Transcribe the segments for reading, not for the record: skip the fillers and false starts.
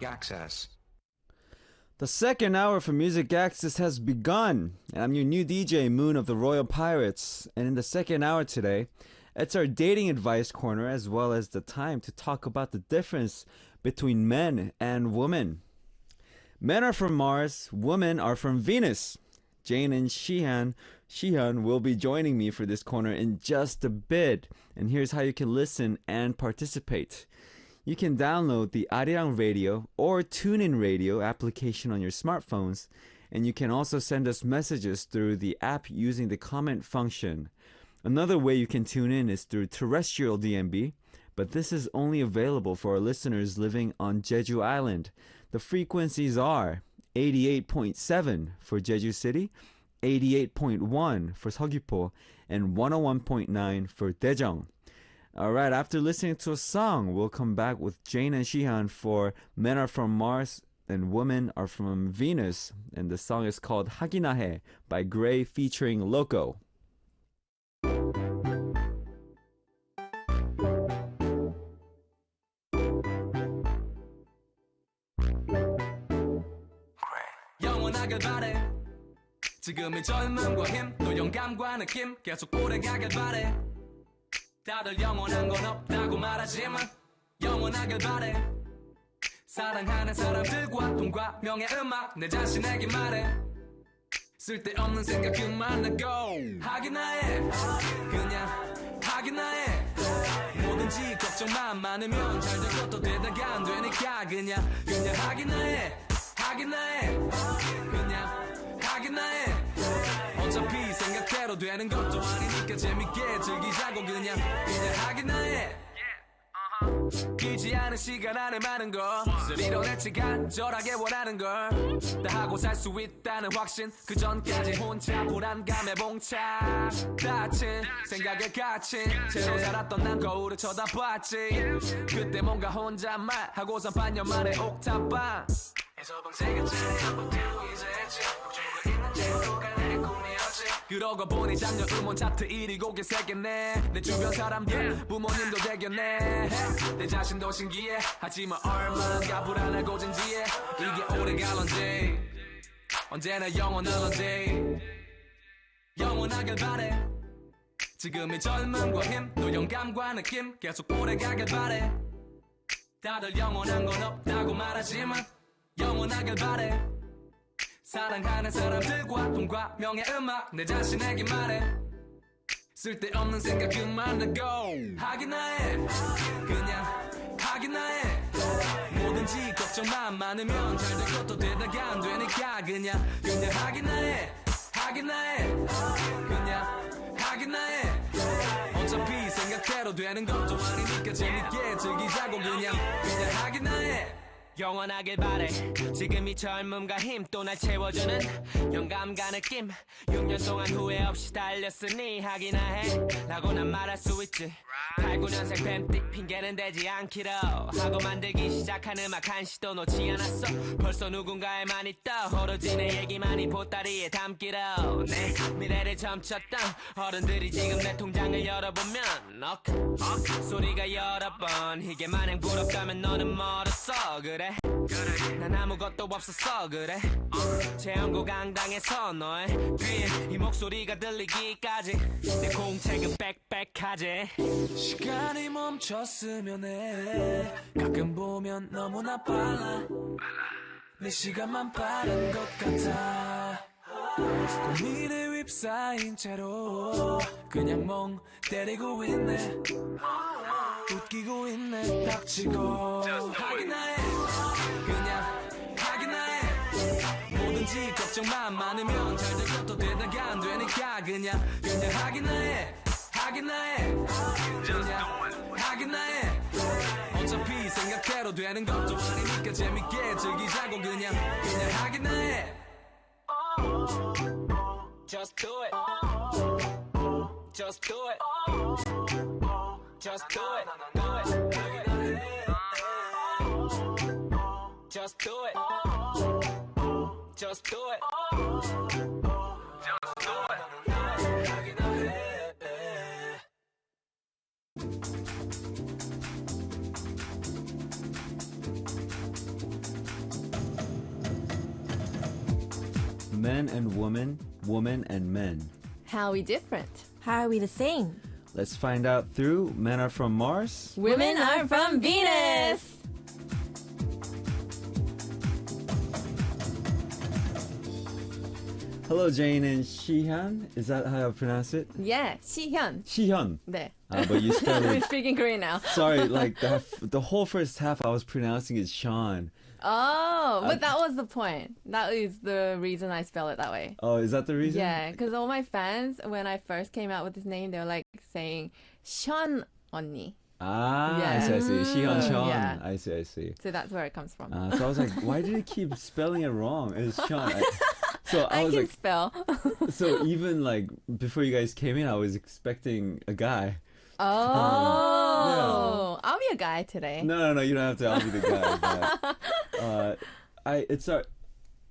Music Access. The second hour for Music Access has begun, and I'm your new DJ, Moon of the Royal Pirates. And in the second hour today, it's our dating advice corner as well as the time to talk about the difference between men and women. Men are from Mars, women are from Venus. Jane and Shihan will be joining me for this corner in just a bit. And here's how you can listen and participate. You can download the Arirang Radio or TuneIn Radio application on your smartphones, and you can also send us messages through the app using the comment function. Another way you can tune in is through terrestrial DMB, but this is only available for our listeners living on Jeju Island. The frequencies are 88.7 for Jeju City, 88.1 for Seogwipo, and 101.9 for Daejeong. Alright, after listening to a song, we'll come back with Jane and Shihan for Men Are From Mars and Women Are From Venus. And the song is called Haginahe by Gray featuring Loco. 영원하길 바래 지금의 젊음과 힘 또 영감과 느낌 계속 오래가길 바래 다들 영원한 건 없다고 말하지만 영원하길 바래 사랑하는 사람들과 돈과 명예 음악 내 자신에게 말해 쓸데없는 생각 그만하고 하기나 해 그냥 하기나 해 뭐든지 걱정만 많으면 잘 될 것도 되다가 안 되니까 그냥 하기나 해 하기나 해 그냥 하기나 해 어차피 생각대로 되는 것도 아니니까 재밌게 즐기자고 그냥 하기나 해 길지 않은 시간 안에 많은 것을 이뤄냈지 간절하게 원하는 걸 다 하고 살 수 있다는 확신 그 전까지 혼자 불안감에 봉착 다친 생각에 갇힌 채로 살았던 난 거울을 쳐다봤지 그때 뭔가 혼잣말 하고선 반년 만에 옥탑방 에서 방세계짜리 한번 들고 이제 했지 걱정과 있는 제도가 내 꿈이었지 그러고 보니 작년 음원 차트 1위 곡에 새겼네 내 주변 사람들 부모님도 대견해 내 자신도 신기해 하지만 얼마나 불안하고 진지해 이게 오래갈런지 언제나 영원할런지 영원하길 바래 지금의 젊음과 힘 또 영감과 느낌 계속 오래가길 바래 다들 영원한 건 없다고 말하지만 영원하길 바래 사랑하는 사람들과 돈과 명예 음악 내 자신에게 말해 쓸데없는 생각 그만하고 하기나 해 그냥 하기나 해 뭐든지 걱정만 많으면 잘 될 것도 되다가 안 되니까 그냥 하기나 해 하기나 해 그냥 하기나 해 어차피 생각대로 되는 것도 아니니까 재밌게 즐기자고 그냥 하기나 해 영원하길 바래 지금 이 젊음과 힘 또 날 채워주는 영감과 느낌 6년 동안 후회 없이 달렸으니 하기나 해 라고 난 말할 수 있지 8, 9년생 뱀띠 핑계는 되지 않기로 하고 만들기 시작한 음악 한 시도 놓지 않았어 벌써 누군가의 많이 떠오르지 내 얘기만이 보따리에 담기로 내 미래를 점쳤던 어른들이 지금 내 통장을 열어보면 소리가 여러 번 이게 마냥 부럽다면 너는 멀었어 그래 난 아무것도 없었어 그래 재연고 강당에서 너의 귀에 이 목소리가 들리기까지 내 공책은 빽빽하지 시간이 멈췄으면 해 가끔 보면 너무나 빨라 내 시간만 빠른 것 같아 고민에 휩싸인 채로 그냥 멍 때리고 있네 웃기고 있네 닥치고 하기나 해 그냥 하기나 해 뭐든지 걱정만 많으면 잘 될 것도 되다가 안 되니까 그냥 하기나 해 하기나 해 그냥 하기나 해 어차피 생각대로 되는 것도 아니니까 재밌게 즐기자고 그냥 하기나 해 Just do it Just do it Just do it Do it Just do it Just do it Just do it men and women, woman and men. How are we different? How are we the same? Let's find out through Men Are From Mars. Women are from Venus. Hello, Jane and Shihyun. Is that how I pronounce it? Yeah, 시현. Shihyun. 네. But you spelled We're it. speaking Korean now. Sorry, like the whole first half I was pronouncing it Sean. Oh, but that was the point. That is the reason I spell it that way. Oh, is that the reason? Yeah, because all my fans, when I first came out with this name, they were like saying Sean 언니. Ah, Yeah. I see. Shihyun Sean. Yeah. I see. So that's where it comes from. So I was like, why did he keep spelling it wrong? It's Sean. So I I was can like, spell. so even like before you guys came in, I was expecting a guy. Oh, I'll be a guy today. No, you don't have to. I'll be the guy. But,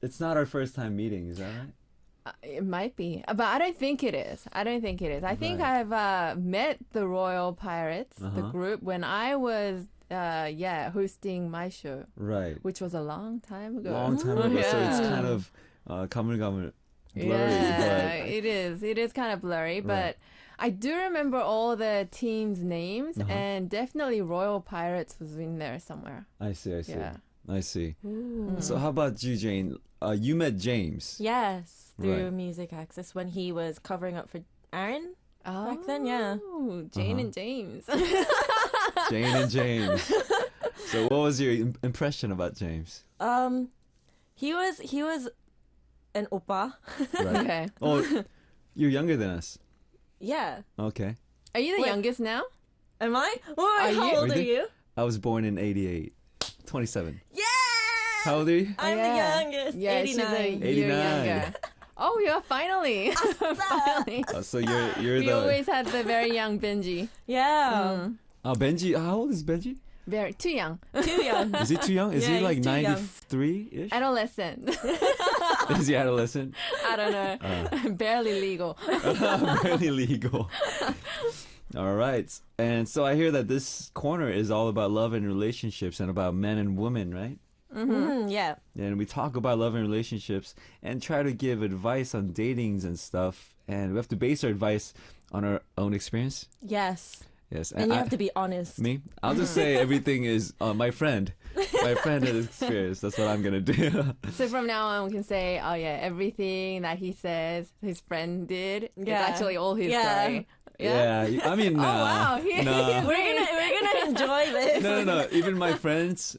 it's not our first time meeting. Is that right? It might be, but I don't think it is. I think Right. I've met the Royal Pirates, the Uh-huh. group, when I was, hosting my show, Right. which was a long time ago. Long time ago. So it's Yeah. kind of 가물가물 blurry. Yeah, But it is. It is kind of blurry, Right. but I do remember all the teams' names, Uh-huh. and definitely Royal Pirates was in there somewhere. I see. Yeah. I see. Ooh. So how about you, Jane? You met James. Yes, through Right. Music Access when he was covering up for Aaron. Oh, then, yeah. Jane Uh-huh. and James. Jane and James. So what was your impression about James? He was an oppa. Right. Okay. Oh, you're younger than us. Yeah. Okay. Are you the Wait. youngest now? Am I? Wait, Are how you? old are you? I was born in 88. 27. Yeah! How old are you? I'm Yeah. the youngest. Yeah, she's a 89. year 89. younger. Oh, yeah, finally. Finally. Oh, so you're We the always had the very young Benji. Yeah. Benji. How old is Benji? Very too young. Too young. Is he too young? Is Yeah, he like he's too young. 93-ish? Adolescent. Is he adolescent? I don't know. Barely legal. Barely legal. All right. And so I hear that this corner is all about love and relationships and about men and women, right? Yeah. And we talk about love and relationships and try to give advice on datings and stuff. And we have to base our advice on our own experience. Yes. Yes. And you I- have to be honest. Me? I'll just say everything is my friend. My friend has experience. That's what I'm going to do. So from now on, we can say, oh yeah, everything that he says his friend did is Yeah. actually all his Yeah. story. Yeah. I mean, nah. Oh wow. Nah. We're gonna enjoy this. No. Even my friends,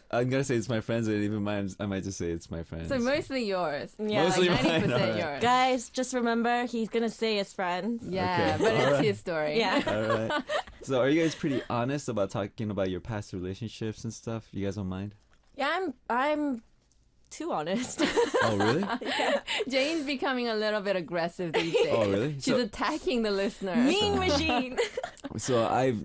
I'm going to say it's my friends, and even mine, I might just say it's my friends. So mostly yours. Yeah. Mostly Like mine, 90% alright. yours. Guys, just remember he's gonna say his friends. Yeah, Okay. but it's Alright. his story. Yeah. All right. So are you guys pretty honest about talking about your past relationships and stuff? You guys don't mind? Yeah, I'm too honest. Oh, really? Jane's becoming a little bit aggressive these days. Oh, really? She's So- attacking the listeners. Mean machine. So I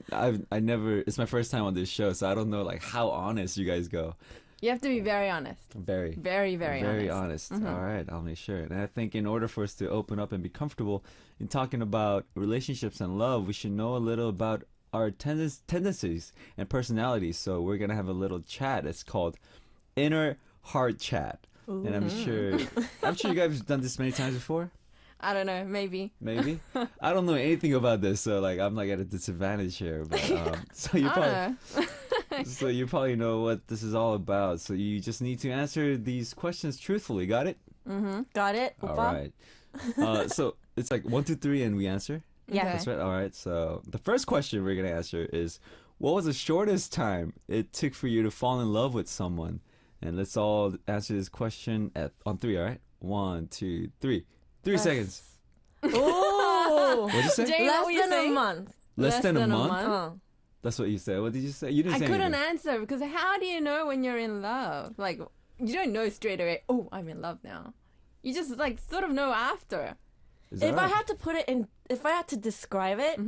never, it's my first time on this show, so I don't know like how honest you guys go. You have to be very honest. Very. Very, very honest. honest. All right, I'll make sure. And I think in order for us to open up and be comfortable in talking about relationships and love, we should know a little about our tendencies and personalities. So we're gonna have a little chat. It's called Inner Heart Chat, and I'm sure you guys have done this many times before. I don't know, maybe. Maybe I don't know anything about this, so like I'm like at a disadvantage here. But so you I probably. don't know. So you probably know what this is all about. So you just need to answer these questions truthfully. Got it? Got it? All Oppa? right. So it's like 1, 2, 3, and we answer. Yeah. Okay. That's right. All right. So the first question we're gonna answer is, what was the shortest time it took for you to fall in love with someone? And let's all answer this question on 3. All right. 1, 2, 3. 3 seconds. Oh. What'd you say? Jane, what were Less you than a saying? month. Less than a month. Oh. That's what you said. What did you say? You didn't I say couldn't anything. answer because how do you know when you're in love? Like, you don't know straight away, oh, I'm in love now. You just, like, sort of know after. Is that If I right? had to put it in, if I had to describe it,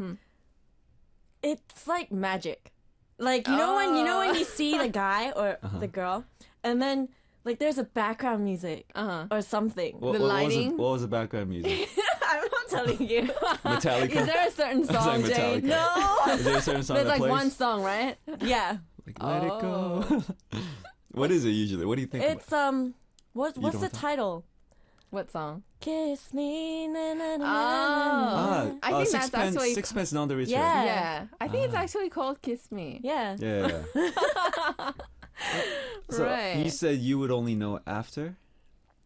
it's like magic. Like you know when you see the guy or the girl, and then like there's a background music or something. What, the what was lighting? what was the background music? I'm not telling you. Metallica. Is there a certain like song, Jane? Metallica. No. Is there a certain song There's that like plays? one song, right? Yeah. Like, let it go. What is it usually? What do you think? It's what's don't the tell- title? What song? Kiss me, na na na na Ah, na. I think that's actually- Sixpence None the Richer. Yeah. Yeah. I think it's actually called Kiss Me. Yeah. Yeah. So Right. you said you would only know after?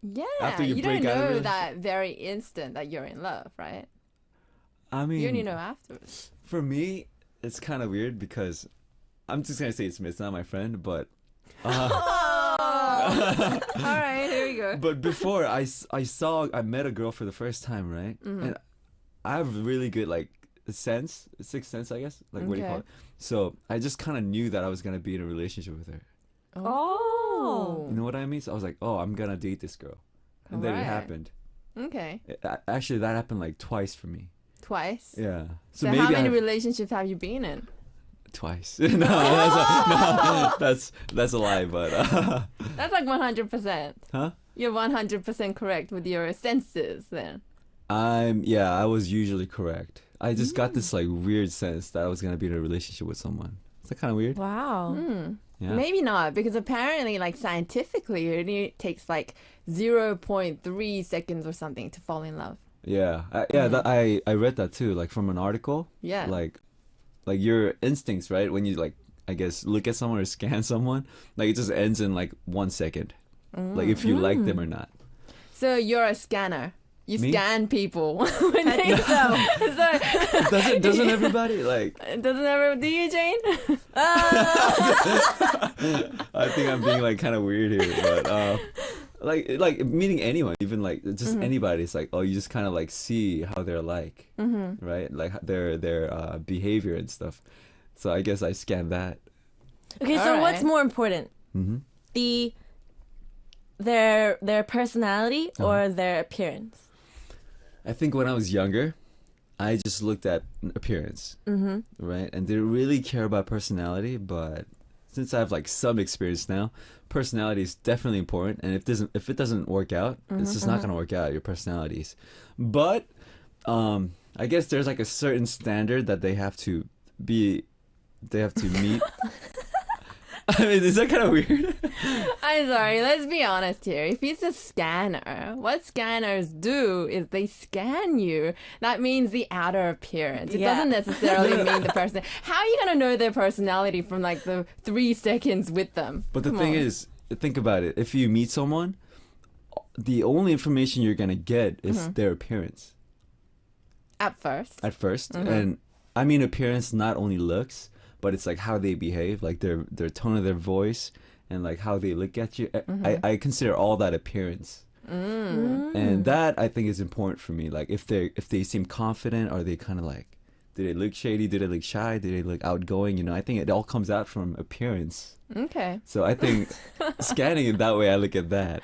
Yeah. After you you break don't out of a know relationship? that very instant that you're in love, right? I mean, You only know afterwards. for me, it's kind of weird because I'm just gonna say it's not my friend, but All right, here we go. but before I met a girl for the first time, right? Mm-hmm. And I have really good like sixth sense, I guess. Like what do you call Okay. it? So I just kind of knew that I was gonna be in a relationship with her. Oh. You know what I mean? So I was like, oh, I'm gonna date this girl, and then it Alright. happened. Okay. Actually, that happened like twice for me. Twice. Yeah. So maybe how many I- relationships have you been in? Twice. no, that's a lie. But That's like 100%. huh? You're 100% correct with your senses then. I was usually correct. I just got this like weird sense that I was gonna be in a relationship with someone. Is that kind of weird? Wow. Yeah. Maybe not, because apparently, like scientifically, it only takes like 0.3 seconds or something to fall in love. Yeah. I read that too, like from an article. Yeah. Like your instincts, right? When you like, I guess, look at someone or scan someone, like it just ends in like 1 second. Like if you like them or not. So you're a scanner. You Me? scan people. When they, so Doesn't everybody like? doesn't ever do you, Jane? I think I'm being like kind of weird here, but like meeting anyone, even like just anybody, it's like, oh, you just kind of like see how they're like, right? Like their behavior and stuff. So I guess I scan that. Okay, so what's Alright. more important? Their personality or their appearance? I think when I was younger, I just looked at appearance, right, and didn't really care about personality. But since I have like some experience now, personality is definitely important. And if it doesn't work out, it's just not gonna work out. Your personalities, but I guess there's like a certain standard that they have to meet. I mean, is that kind of weird? I'm sorry, let's be honest here. If it's a scanner, what scanners do is they scan you. That means the outer appearance. It Yeah. doesn't necessarily mean the person. How are you going to know their personality from like the 3 seconds with them? But the Come thing on. is, think about it. If you meet someone, the only information you're gonna get is their appearance At first. at 1st, and I mean appearance, not only looks, but it's like how they behave, like their tone of their voice, and like how they look at you. I consider all that appearance, and that I think is important for me. Like if they seem confident, are they kind of like, do they look shady? Do they look shy? Do they look outgoing? You know, I think it all comes out from appearance. Okay. So I think scanning it that way, I look at that.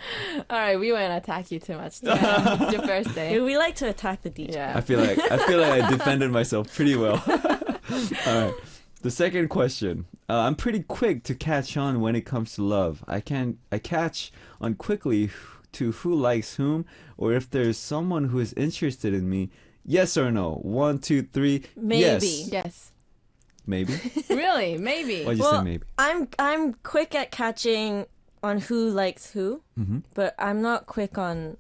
All right, we won't attack you too much today. It's your first day. We like to attack the DJ. Yeah. I feel like I defended myself pretty well. All right. The second question. I'm pretty quick to catch on when it comes to love. I catch on quickly to who likes whom, or if there's someone who is interested in me. Yes or no? 1, 2, 3. Maybe. Yes. Yes. Maybe. Really? Maybe. Why'd you Well, say maybe? I'm quick at catching on who likes who, but I'm not quick on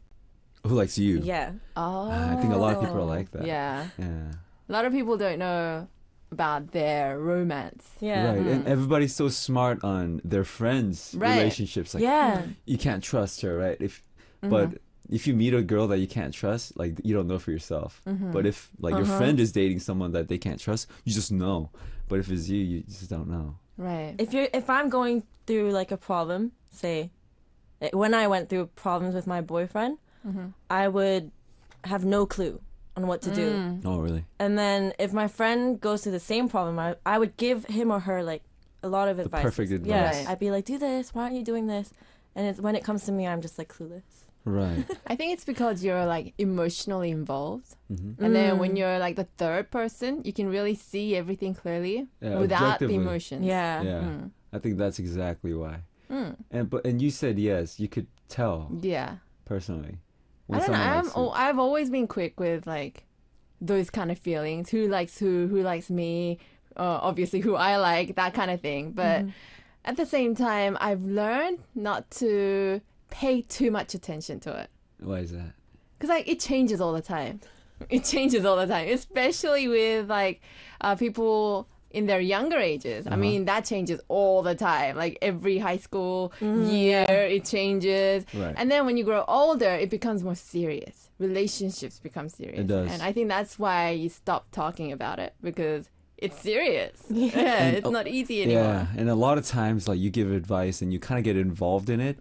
Who likes you? yeah. Oh. I think a lot of people are like that. Yeah. Yeah. A lot of people don't know about their romance. Yeah. Right. And everybody's so smart on their friends' Right. relationships. Like, Yeah. you can't trust her, right? But if you meet a girl that you can't trust, like you don't know for yourself. But if like your friend is dating someone that they can't trust, you just know. But if it's you, you just don't know. Right. If I'm going through like a problem, say when I went through problems with my boyfriend, I would have no clue on what to do. Oh, really? And then if my friend goes through the same problem, I would give him or her like a lot of advice. perfect advice. Yeah, Right. I'd be like, do this. Why aren't you doing this? And when it comes to me, I'm just like clueless. Right. I think it's because you're like emotionally involved. Mm-hmm. And then when you're like the third person, you can really see everything clearly Yeah, without the objectively. emotions. Yeah. Yeah. I think that's exactly why. And you said yes, you could tell Yeah. personally. I when don't know. someone likes you. I've always been quick with like those kind of feelings. Who likes who likes me, obviously who I like, that kind of thing. But at the same time, I've learned not to pay too much attention to it. Why is that? Because like it changes all the time. It changes all the time, especially with like people in their younger ages. I mean, that changes all the time. Like every high school year, it changes. Right. And then when you grow older, it becomes more serious. Relationships become serious. It does. And I think that's why you stop talking about it because it's serious. Yeah, it's not easy anymore. Yeah, and a lot of times, like you give advice and you kind of get involved in it.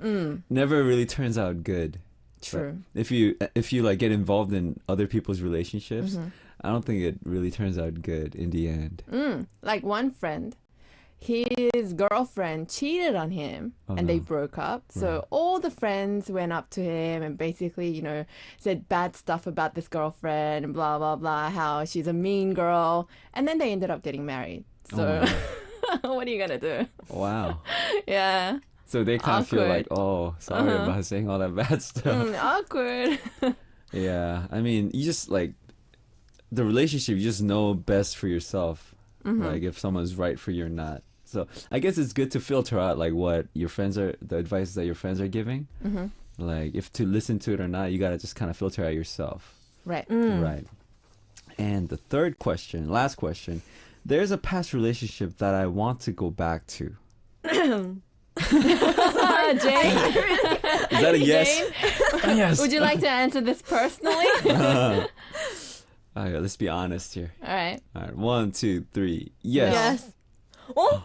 Never really turns out good. True. But if you like get involved in other people's relationships, I don't think it really turns out good in the end. Like one friend, his girlfriend cheated on him and they broke up. So all the friends went up to him and basically, you know, said bad stuff about this girlfriend and blah, blah, blah, how she's a mean girl. And then they ended up getting married. So what are you going to do? Wow. Yeah. So they kind of feel Awkward. like, oh, sorry about saying all that bad stuff. Awkward. Yeah, I mean, you just like the relationship. You just know best for yourself, like if someone's right for you or not. So I guess it's good to filter out like what your friends are, the advice that your friends are giving. Like if to listen to it or not, you gotta just kind of filter out yourself. Right. Right. And the third question, last question, there's a past relationship that I want to go back to. Jane? Is that a yes? Yes. Would you like to answer this personally? All right, let's be honest here. All right. All right, 1, 2, 3. Yes. Yes. Oh,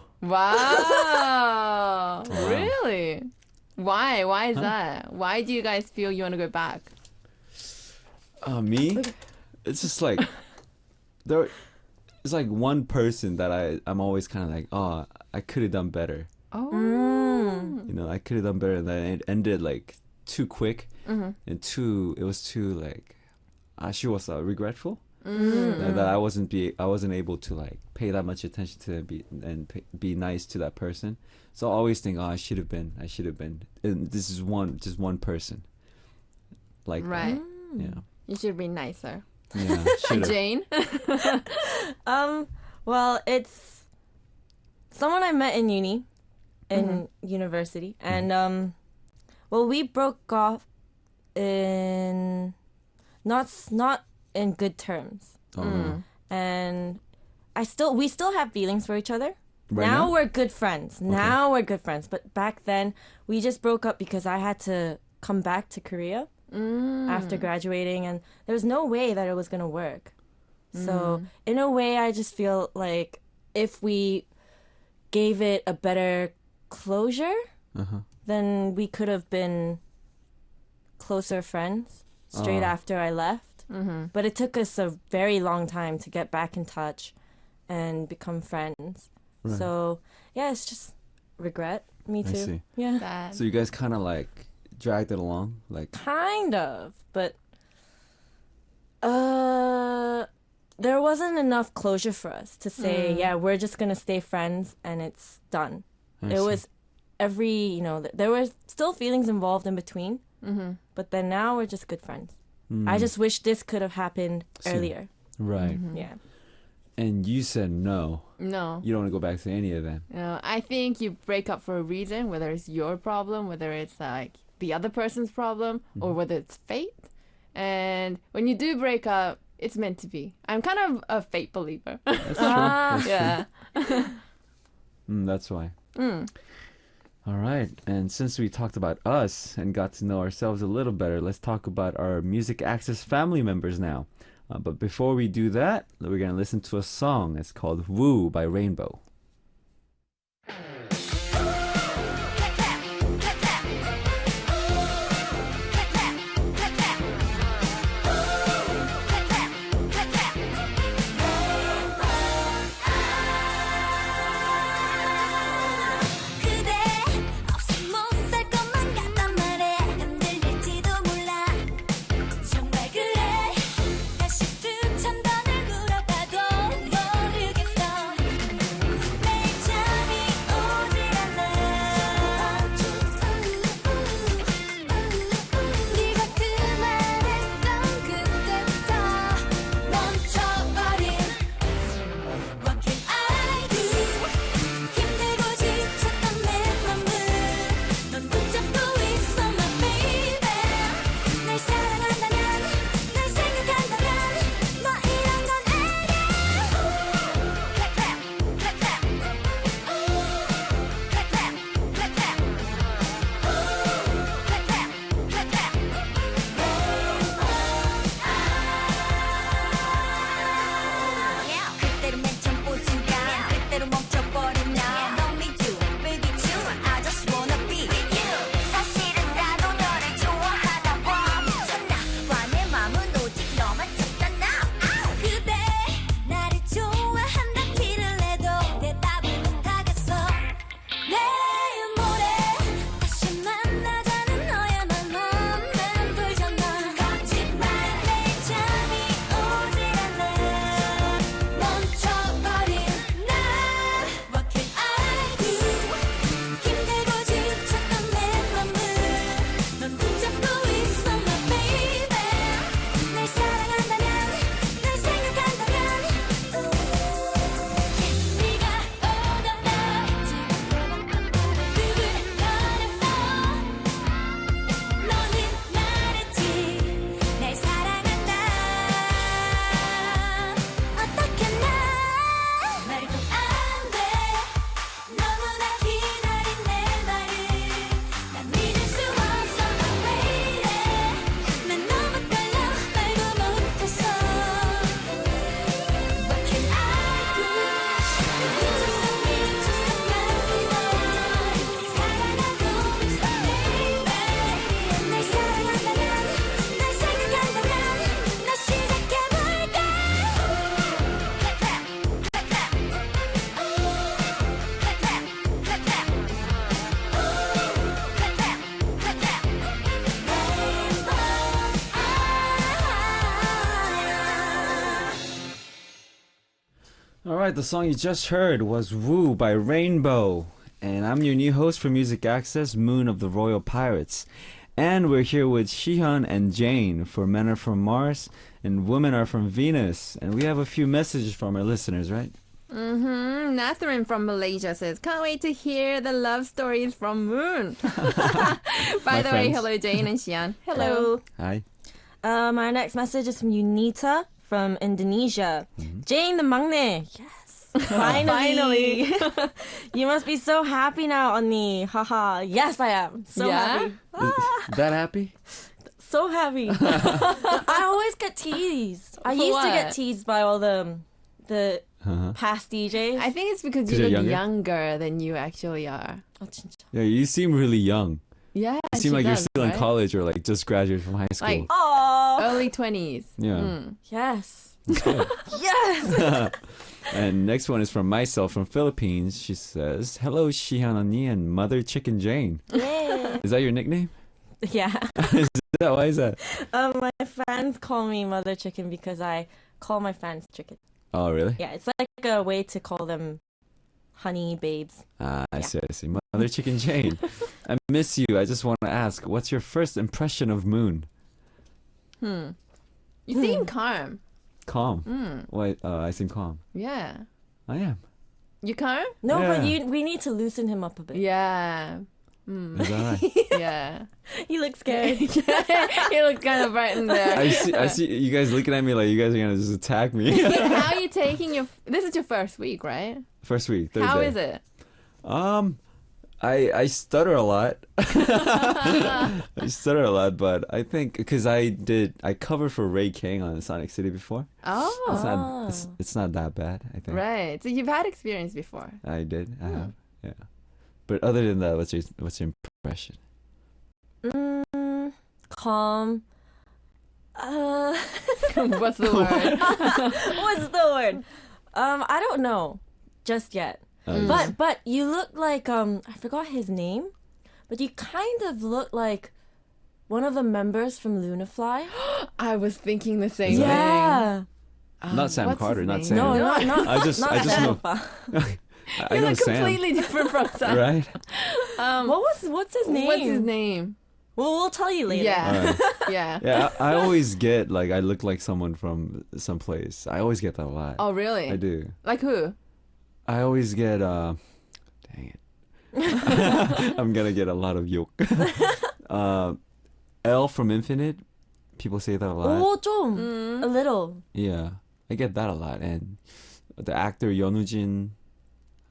Wow. Really? Why? Why is that? Why do you guys feel you want to go back? Me? It's just like there. It's like one person that I'm always kind of like, oh, I could have done better. Oh. You know, I could have done better, and then it ended like too quick, and it was too like, she was regretful that I wasn't able to like pay that much attention to be nice to that person. So I always think, oh, I should have been, and this is just one person, like Right. that. Yeah, You should be nicer. yeah, should have. Jane? well, it's someone I met in university, and well, we broke off in not in good terms, Oh, no. and we still have feelings for each other. Right now now? we're good friends. Now we're good friends. But back then, we just broke up because I had to come back to Korea after graduating, and there was no way that it was gonna work. So in a way, I just feel like if we gave it a better closure, then we could have been closer friends straight after I left. But it took us a very long time to get back in touch and become friends. Right. So yeah, it's just regret. Me too. see. Yeah, Sad. So you guys kind of like dragged it along, like kind of. But there wasn't enough closure for us to say, yeah, we're just gonna stay friends and it's done. I It see. was there were still feelings involved in between, but then now we're just good friends. I just wish this could have happened earlier. right. Yeah. And you said no. No. You don't want to go back to any of them. No, I think you break up for a reason, whether it's your problem, whether it's like the other person's problem, or whether it's fate. And when you do break up, it's meant to be. I'm kind of a fate believer. That's true. That's Yeah. That's why. All right. And since we talked about us and got to know ourselves a little better, let's talk about our Music Access family members now. But before we do that, we're going to listen to a song. It's called Woo by Rainbow. 그대 없이 못 살 것만 같단 말에 흔들릴지도 몰라 정말 그래 다시 수천 번을 물어봐도 모르겠어 right, the song you just heard was Woo by Rainbow. And I'm your new host for Music Access, Moon of the Royal Pirates. And we're here with Shihan and Jane for Men Are From Mars and Women Are From Venus. And we have a few messages from our listeners, right? Mm-hmm. Natharin from Malaysia says, can't wait to hear the love stories from Moon. By the way, friends. hello Jane and Xian. Hello. Hi. Our next message is from Unita from Indonesia. Jane the maknae. Yes. Finally. You must be so happy now, 언니. Haha. Yes, I am. So Yeah? happy. That happy? So happy. I always get teased. I For used to what? get teased by all the Uh-huh. past DJs. I think it's because 'Cause you you're look younger? younger than you actually are. Oh, 진짜. Yeah, you seem really young. Yeah, You seem she like you're does, still in right? college or like just graduated from high school. Like- Oh, Early 20s. yeah. yes. That's good. Yes. And next one is from myself from Philippines. She says, "Hello, Shihan Ani and Mother Chicken Jane." Yeah. Is that your nickname? Yeah. Why is that? My fans call me Mother Chicken because I call my fans chicken. Oh, really? Yeah, it's like a way to call them honey babes. Ah, I Yeah. see, I see. Mother Chicken Jane. I miss you. I just want to ask, what's your first impression of Moon? You seem calm. Calm. Mm. Why? I seem calm. Yeah. I am. You calm? No, but Yeah. we need to loosen him up a bit. Yeah. Is that right? Yeah. He looks scared. You look kind of frightened there. I see you guys looking at me like you guys are gonna just attack me. How are you taking your... This is your first week, right? First week, third How day. is it? I stutter a lot. I stutter a lot, but I think because I covered for Ray King on Sonic City before. Oh. It's not that bad. I think Right. So you've had experience before. I did. I have. Yeah. But other than that, what's your impression? Calm. What's the word? What's the word? I don't know just yet. But you look like I forgot his name, but you kind of look like one of the members from Lunafly. I was thinking the same Yeah. Not Sam what's Carter, his not name? Sam. No, not I just not know. Sam. I You know look Sam. completely different from Sam. Right? What's his name? What's his name? Well, we'll tell you later. Yeah. Alright. Yeah. Yeah, I always get like I look like someone from someplace. I always get that a lot. Oh, really? I do. Like who? I always get dang it. I'm gonna get a lot of yoke. L from Infinite. People say that a lot. Oh, 좀. A little. Yeah. I get that a lot. And the actor Yeonujin,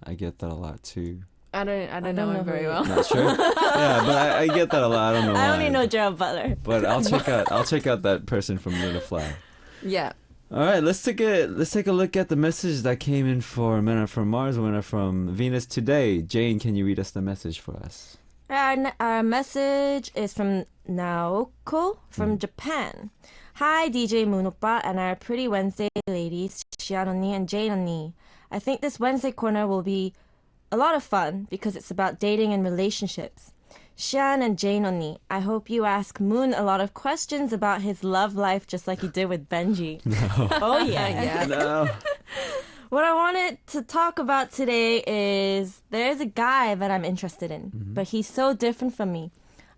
I get that a lot too. I don't know know him who very he well. Not sure. Yeah, but I get that a lot. I don't know why. I only know Gerald Butler. But I'll check out that person from Luna Fly. Yeah. All right, let's take a look at the message that came in for Men Are From Mars, Women Are From Venus today. Jane, can you read us the message for us? Our message is from Naoko from Japan. Hi, DJ Moon Oppa and our pretty Wednesday ladies, Shian 언니 and Jane 언니. I think this Wednesday corner will be a lot of fun because it's about dating and relationships. Shian and Jane 언니, I hope you ask Moon a lot of questions about his love life just like you did with Benji. Oh, yeah. No. What I wanted to talk about today is there's a guy that I'm interested in, but he's so different from me.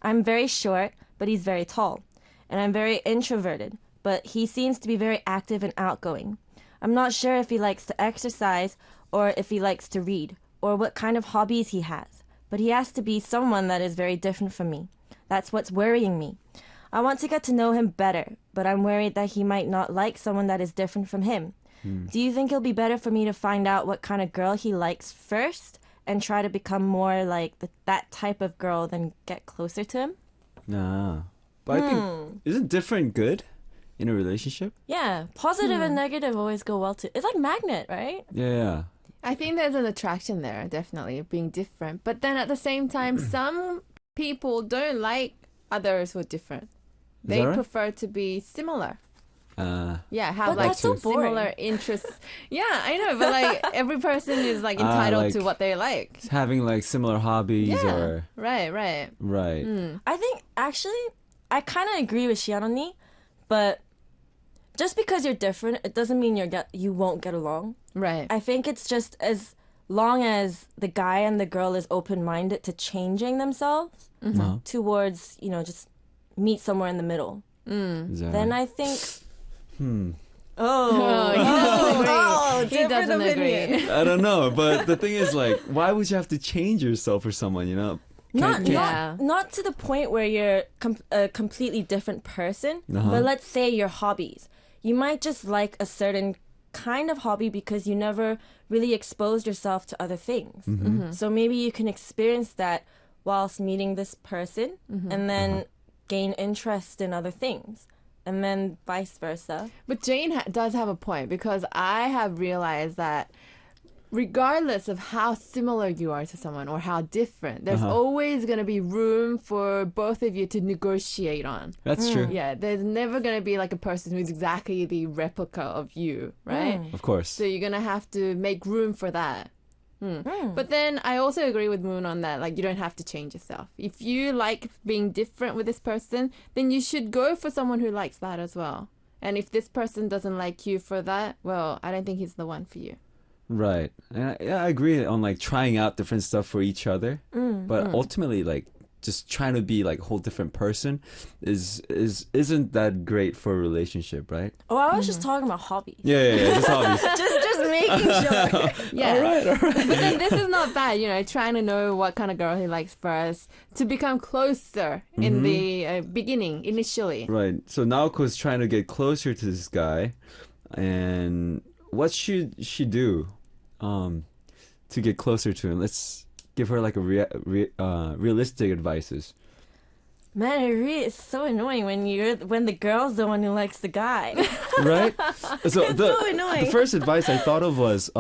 I'm very short, but he's very tall. And I'm very introverted, but he seems to be very active and outgoing. I'm not sure if he likes to exercise or if he likes to read or what kind of hobbies he has, but he has to be someone that is very different from me. That's what's worrying me. I want to get to know him better, but I'm worried that he might not like someone that is different from him. Do you think it'll be better for me to find out what kind of girl he likes first and try to become more like that type of girl than get closer to him? Nah. But I think, isn't different good in a relationship? Yeah, positive and negative always go well too. It's like magnet, right? Yeah. I think there's an attraction there, definitely, of being different. But then at the same time, some people don't like others who are different. They that right? prefer to be similar. Yeah, have But like that's so boring. similar interests. Yeah, I know, but like every person is like entitled like- to what they like. Having like similar hobbies Yeah, or right. right. I think actually I kind of agree with Shian 언니, but just because you're different, it doesn't mean you won't get along. Right. I think it's just as long as the guy and the girl is open-minded to changing themselves Uh-huh. towards, just meet somewhere in the middle. Is that Then right? I think... Oh, he doesn't agree. He different doesn't opinion. agree. I don't know, but the thing is, like, why would you have to change yourself for someone? You know, Yeah. Not to the point where you're a completely different person, but let's say your hobbies. You might just like a certain kind of hobby because you never really exposed yourself to other things. So maybe you can experience that whilst meeting this person and then gain interest in other things. And then vice versa. But Jane does have a point, because I have realized that regardless of how similar you are to someone or how different, there's always going to be room for both of you to negotiate on. That's true. Yeah, there's never going to be like a person who's exactly the replica of you, right? Of course. So you're going to have to make room for that. But then I also agree with Moon on that. Like, you don't have to change yourself. If you like being different with this person, then you should go for someone who likes that as well. And if this person doesn't like you for that, well, I don't think he's the one for you. Right. And I agree on like trying out different stuff for each other. But ultimately, like, just trying to be like a whole different person isn't that great for a relationship, right? Oh, I was just talking about hobbies. Yeah. Just hobbies. Just making sure. Yeah. All right. But then this is not bad, trying to know what kind of girl he likes first to become closer in the beginning, initially. Right. So Naoko's trying to get closer to this guy, and what should she do to get closer to him? Let's give her like a realistic advices. Man, it's so annoying when the girl's the one who likes the guy. Right? So so annoying. The first advice I thought of was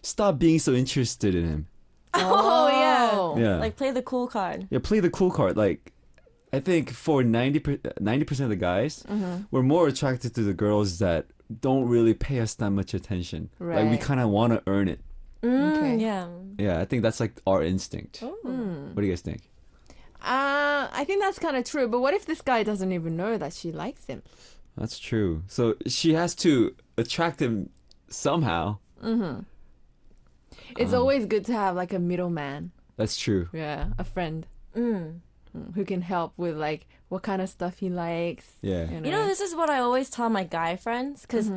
stop being so interested in him. Oh, yeah. Yeah. Like, play the cool card. Yeah, play the cool card. Like, I think for 90% of the guys, we're more attracted to the girls that don't really pay us that much attention. Like, we Right. kind of want to earn it. Okay. Yeah. Yeah, I think that's like our instinct. Oh. What do you guys think? I think that's kind of true. But what if this guy doesn't even know that she likes him? That's true. So she has to attract him somehow. It's always good to have like a middleman. That's true. Yeah, a friend who can help with like what kind of stuff he likes. Yeah. You know, this is what I always tell my guy friends, because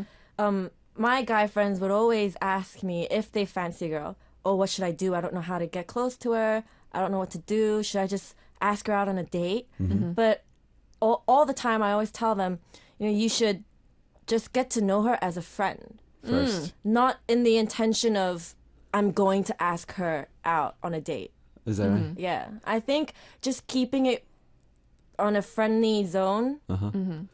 my guy friends would always ask me if they fancy a girl. Oh, what should I do? I don't know how to get close to her. I don't know what to do. Should I just ask her out on a date? But all the time, I always tell them, you should just get to know her as a friend, First. not in the intention of I'm going to ask her out on a date. Is that right? Yeah, I think just keeping it on a friendly zone,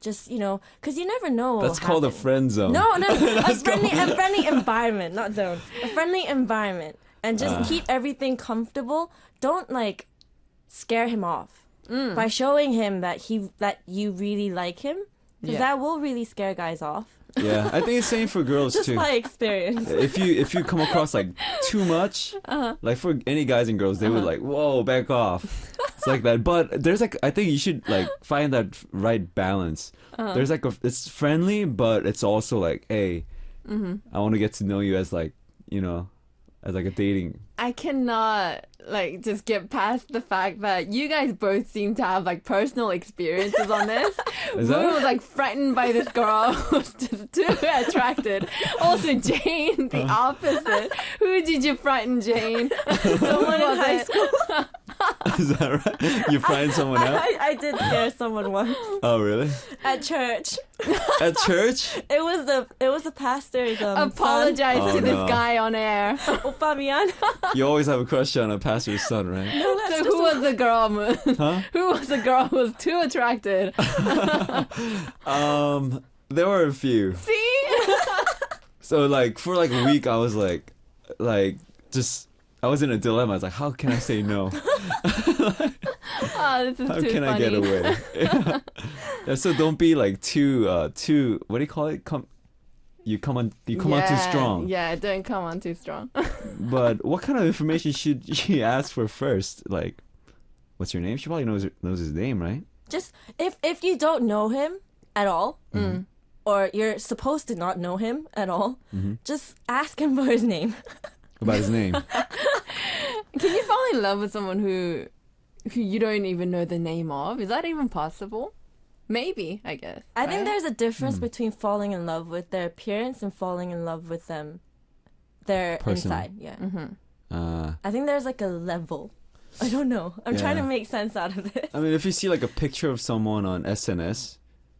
just because you never know. What That's called a happen. friend zone. No, a friendly environment, not zone. A friendly environment, and just keep everything comfortable. Don't like scare him off by showing him that you really like him, because that will really scare guys off. Yeah, I think it's same for girls Just too. by experience. If you come across like too much, like for any guys and girls, they would like, whoa, back off. It's like that. But there's like, I think you should like find that right balance. There's like it's friendly, but it's also like, hey, I want to get to know you as like, as like a dating. I cannot like just get past the fact that you guys both seem to have like personal experiences on this. Is that- Moon was like frightened by this girl who was just too attracted. Also, Jane, the opposite. Who did you frighten, Jane? Someone in high school. Is that right? You find someone out? I did scare someone once Oh, really? at church. At church? It was the pastor's Apologize Oh, to no. this guy on air. son. Opa mian. You always have a crush on a pastor's son, right? So who was the girl, Moon? Huh? Who was the girl who was too attracted? There were a few. See? So like for like a week, I was like just I was in a dilemma. I was like, how can I say no? Oh, this is How too can I funny. get away? Yeah, so don't be like too what do you call it? You come on too strong. Yeah, don't come on too strong. But what kind of information should she ask for first? Like, what's your name? She probably knows his name, right? Just if you don't know him at all, or you're supposed to not know him at all, just ask him for his name. About his name. Can you fall in love with someone who you don't even know the name of? Is that even possible? Maybe, I guess. I think right? there's a difference between falling in love with their appearance and falling in love with them, their Personally. inside. Yeah. I I think there's like a level. I don't know. I'm trying to Yeah. make sense out of this. mean, if you see like a picture of someone on SNS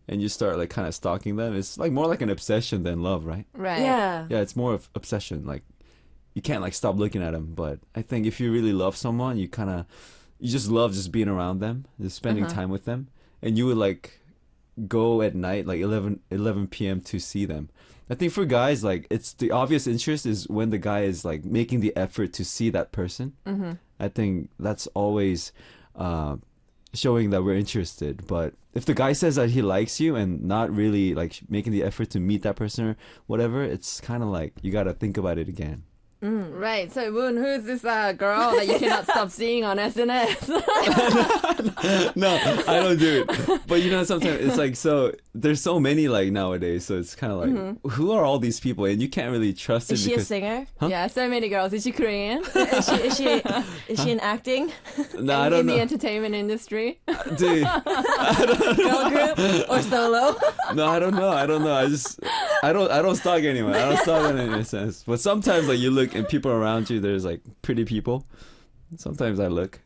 and you start like kind of stalking them, it's like more like an obsession than love, right? Right. Yeah. Yeah, it's more of obsession. Like you can't like stop looking at them. But I think if you really love someone, you just love just being around them, just spending time with them, and you would like go at night like 11 p.m. to see them. I think for guys, like it's the obvious interest is when the guy is like making the effort to see that person. I think that's always showing that we're interested. But if the guy says that he likes you and not really like making the effort to meet that person or whatever, it's kind of like you got to think about it again. Right. So, Moon, who's this girl that you cannot stop seeing on SNS? No, I don't do it. But you know, sometimes it's like, so there's so many like nowadays, so it's kind of like, who are all these people? And you can't really trust it Is she a because singer? Yeah, so many girls. Is she Korean? Is she in acting? no, I don't in the know, entertainment industry? dude. Girl group or solo? No, I don't know. I don't stalk anyone. I don't stalk anyone in a sense. But sometimes like you look and people around you, there's like pretty people. Sometimes I look.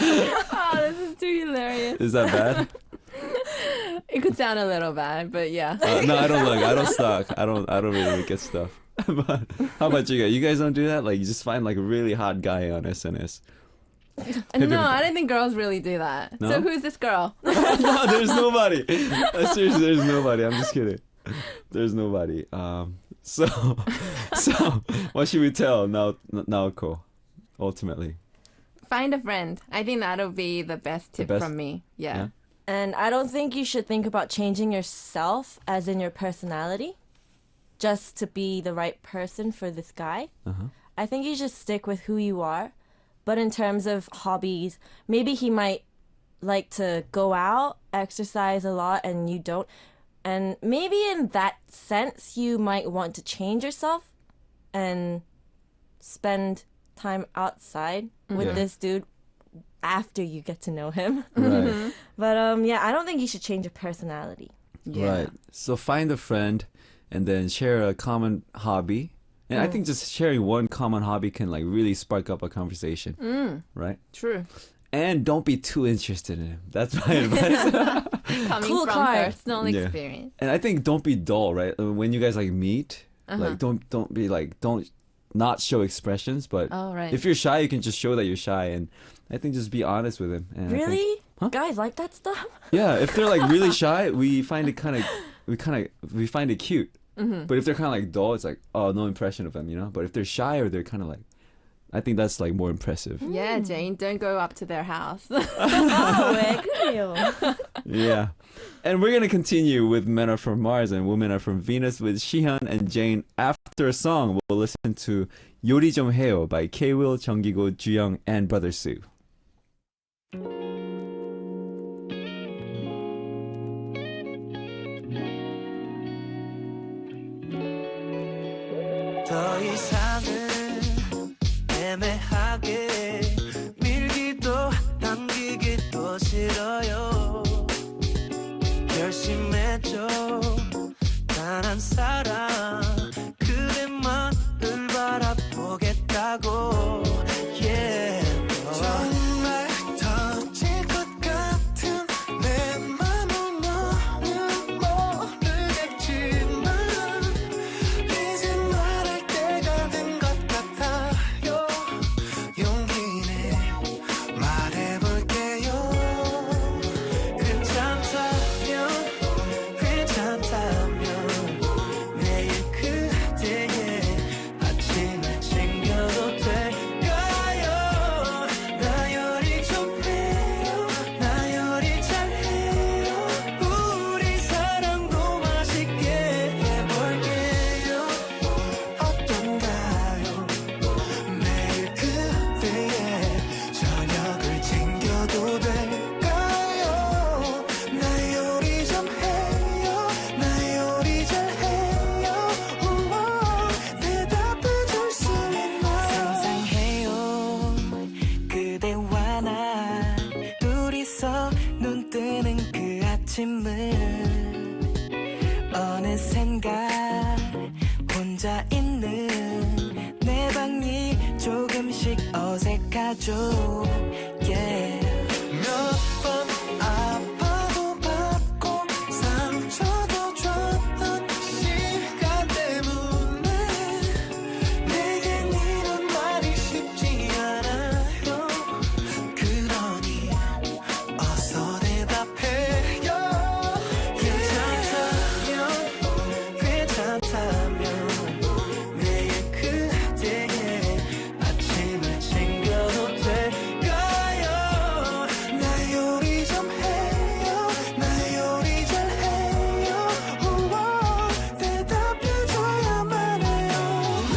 Oh, this is too hilarious. Is that bad? It could sound a little bad, but yeah. No, I don't look. I don't stalk. I don't really look at stuff. But how about you guys? You guys don't do that? Like you just find like a really hot guy on SNS. No, I don't think girls really do that. No? So who's this girl? No, there's nobody. Seriously, there's nobody. I'm just kidding. There's nobody. So what should we tell Naoko? Ultimately, Find a friend. I think that'll be the best tip best? from me. Yeah. Yeah. And I don't think you should think about changing yourself, as in your personality, just to be the right person for this guy. I think you should stick with who you are. But in terms of hobbies, maybe he might like to go out, exercise a lot, and you don't. And maybe in that sense, you might want to change yourself and spend time outside with Yeah. this dude after you get to know him. right, But yeah, I don't think you should change your personality. Yeah. right. So find a friend, and then share a common hobby. And I think just sharing one common hobby can like really spark up a conversation, right? True. And don't be too interested in him. That's my advice. Coming Cool from card. personal Yeah. experience. And I think don't be dull, right? When you guys like meet, like don't be like don't not show expressions, but Oh, right. if you're shy, you can just show that you're shy, and I think just be honest with him. And I think- Really? Guys like that stuff? yeah, if they're like really shy, we find it cute. But if they're kind of like dull, it's like, oh, no impression of them, you know. But if they're shy or they're kind of like, I think that's like more impressive. Yeah, Jane, don't go up to their house. Oh, 왜 그래요? Yeah. And we're going to continue with Men Are From Mars and Women Are From Venus with Shihan and Jane. After a song, we'll listen to 요리 좀 해요 by K-Will, 정기고, 주영, and Brother Sue. 더 이상은 애매하게 밀기도 당기기도 싫어요. 결심했죠. 단 한 사람 그대만을 바라보겠다고. Yeah. 정말 터질 것 같은 내 맘을 너는 모르겠지만 이제 말할 때가 된 것 같아요. 용기 내 말해볼게요. 아침을 어느샌가 혼자 있는 내 방이 조금씩 어색하죠 yeah. 몇 번 아파도 받고 상처도 줬던 시간 때문에 내겐 이런 말이 쉽지 않아요 그러니 어서 대답해요 괜찮다면 매일 그대의 아침을 챙겨도 될까요 나 요리 좀 해요 나 요리 잘해요 우와 대답해줘야만 해요 나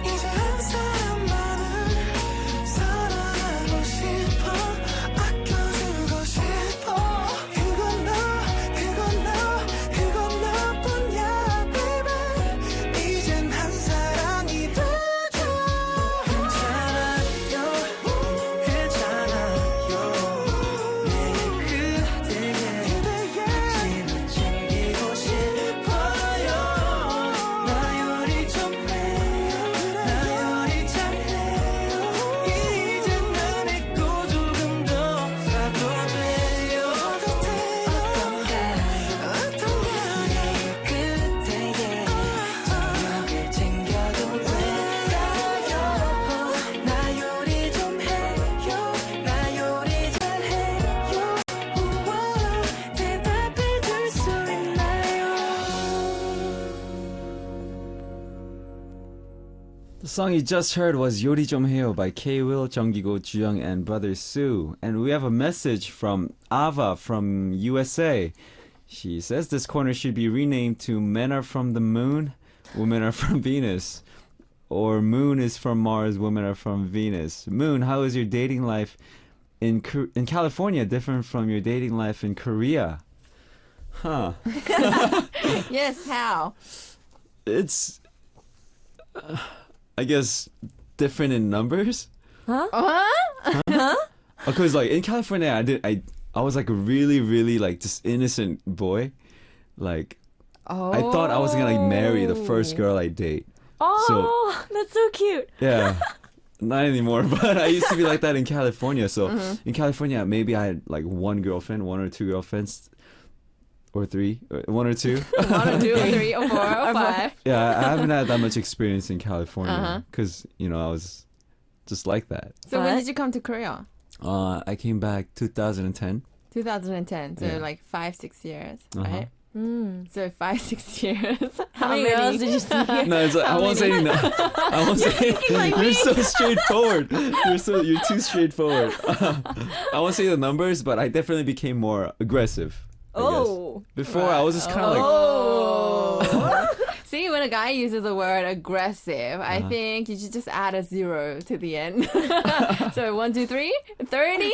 이제 한 사람만을 사랑하고 싶어 아껴주고 싶어 그건 너뿐이야 baby 이젠 한 사랑이 되죠 괜찮아요 매일 그대의 아침을 챙기고 싶어요 나 요리 좀 해요 나 요리 잘해요 이젠 날 믿고 조금 더 사도 돼요 어떤가요 매일 그대의 저녁을 챙겨도 될까요 나 요리 좀 해요 나 요리 잘해요 우와 대답해줄 수 있나요 The song you just heard was Yori 좀 해요 by K-Will, Junggigo, Juyong, and brother Sue. And we have a message from Ava from USA. She says this corner should be renamed to Men Are From the Moon, Women Are From Venus. Or Moon is from Mars, Women Are From Venus. Moon, how is your dating life in California different from your dating life in Korea? Huh. Yes, how? It's, I guess, different in numbers. Because like in California, I was like a really like just innocent boy. Like I thought I was gonna like marry the first girl I date. Oh, that's so cute. Yeah. Not anymore, but I used to be like that in California. So in California, maybe I had like one girlfriend, one or two girlfriends, or three, one or two. 1 or 2 or 3 or 4 or 5. Yeah, I haven't had that much experience in California because you know I was just like that. So when What? did you come to Korea? I came back 2010. 2010. So Yeah. like 5-6 years, Uh-huh. right? So 5-6 years. How many girls did you see here? No, it's like, I won't say no. I won't say. You're so straightforward. You're too straightforward. I won't say the numbers, but I definitely became more aggressive. I guess. Oh. Before I was just kind of like. Oh. See, when a guy uses the word aggressive, I Uh-huh. think you should just add a 0 to the end. So 1, 2, 3, 30.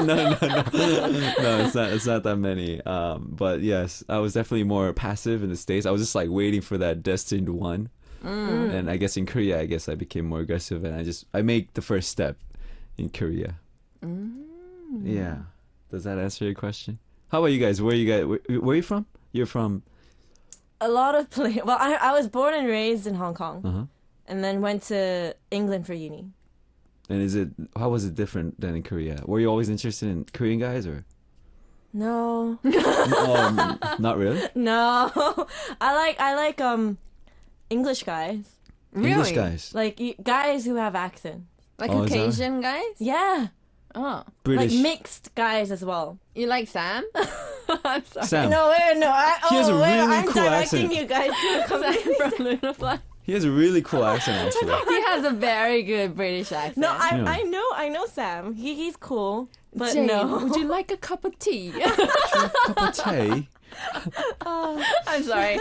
No, it's not that many. But yes, I was definitely more passive in the States. I was just like waiting for that destined one. And I guess in Korea, I guess I became more aggressive, and I made the first step in Korea. Yeah. Does that answer your question? How about you guys? Where are you from? You're from. A lot of play. Well, I was born and raised in Hong Kong, Uh huh. and then went to England for uni. And how was it different than in Korea? Were you always interested in Korean guys or? No, Not really. no. I like English guys, Really? English guys. like guys who have accent. Like Oh, is that- Caucasian guys? Yeah, Oh. British. like mixed guys as well. You like Sam? I'm sorry. Sam. No, wait, no. He has a really I'm cool directing accent. you guys to a Sam completely from Luna Fly. He has a really cool accent actually. He has a very good British accent. No, Yeah. I know Sam. He's cool, but Jane, no. would you like a cup of tea? Cup of tea. I'm sorry.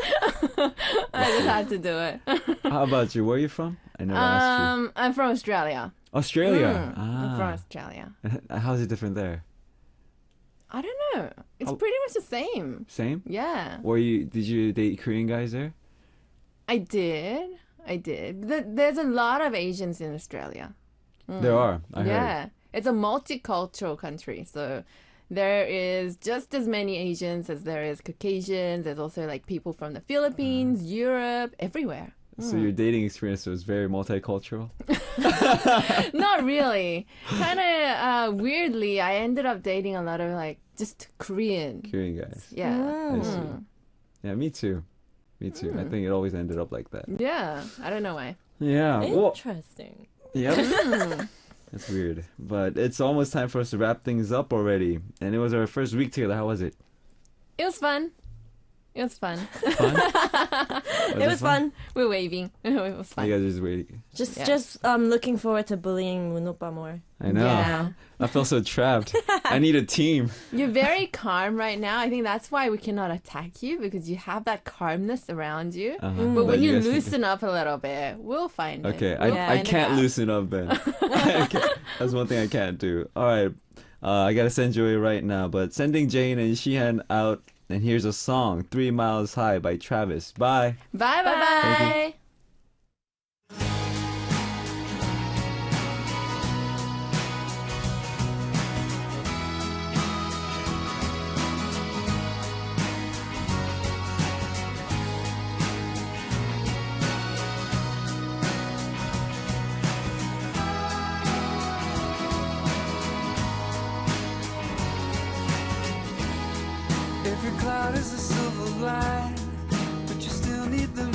I just had to do it. How about you? Where are you from? I never asked I'm from Australia. you. Australia. I'm from Australia. How's it different there? I don't know. It's Oh. pretty much the same. Same? Yeah. Did you date Korean guys there? I did. There's a lot of Asians in Australia. There are. I heard. Yeah. It's a multicultural country. So there is just as many Asians as there is Caucasians. There's also like people from the Philippines, Europe, everywhere. So your dating experience was very multicultural? Not really. Kind of weirdly, I ended up dating a lot of like just Korean. Korean guys. Yeah. I see. Yeah, me too. Me too. I think it always ended up like that. Yeah. I don't know why. Yeah. Well, Interesting. yep. That's weird. But it's almost time for us to wrap things up already. And it was our first week together. How was it? It was fun. It was fun. Fun? It was fun. We're waving. It was fun. You guys are just waiting. Just looking forward to bullying Moon Oppa more. I know. Yeah. I feel so trapped. I need a team. You're very calm right now. I think that's why we cannot attack you because you have that calmness around you. Uh-huh. But when you guys can- loosen up a little bit, we'll find it. Okay, We'll I find it can't out. loosen up then. That's one thing I can't do. All right, I gotta send you away right now. But sending Jane and Sheehan out, and here's a song, 3 Miles High by Travis. Bye. Bye bye bye. Every cloud is a silver line, but you still need the